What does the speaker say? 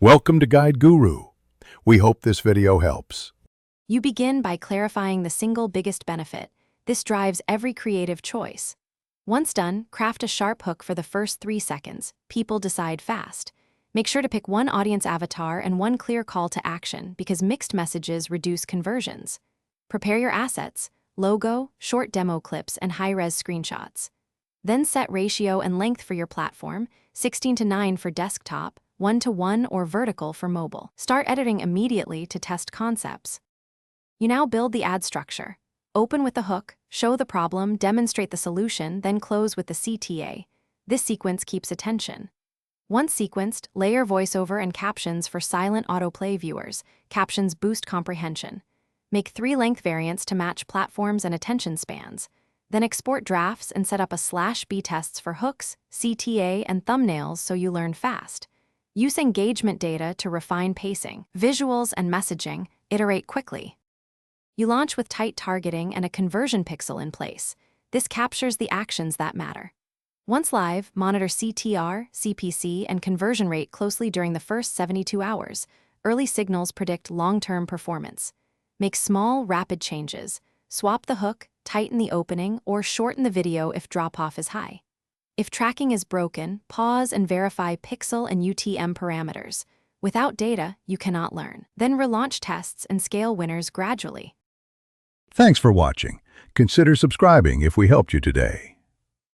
Welcome to Guide Guru. We hope this video helps. You begin by clarifying the single biggest benefit. This drives every creative choice. Once done, craft a sharp hook for the first 3 seconds. People decide fast. Make sure to pick one audience avatar and one clear call to action because mixed messages reduce conversions. Prepare your assets: logo, short demo clips, and high-res screenshots. Then set ratio and length for your platform: 16:9 for desktop, 1:1 or vertical for mobile. Start editing immediately to test concepts. You now build the ad structure. Open with the hook, show the problem, demonstrate the solution, then close with the CTA. This sequence keeps attention. Once sequenced, layer voiceover and captions for silent autoplay viewers. Captions boost comprehension. Make 3 length variants to match platforms and attention spans. Then export drafts and set up a /B tests for hooks, CTA, and thumbnails so you learn fast. Use engagement data to refine pacing, visuals, and messaging. Iterate quickly. You launch with tight targeting and a conversion pixel in place. This captures the actions that matter. Once live, monitor CTR, CPC, and conversion rate closely during the first 72 hours. Early signals predict long-term performance. Make small, rapid changes. Swap the hook, tighten the opening, or shorten the video if drop-off is high. If tracking is broken, pause and verify pixel and UTM parameters. Without data, you cannot learn. Then relaunch tests and scale winners gradually. Thanks for watching. Consider subscribing if we helped you today.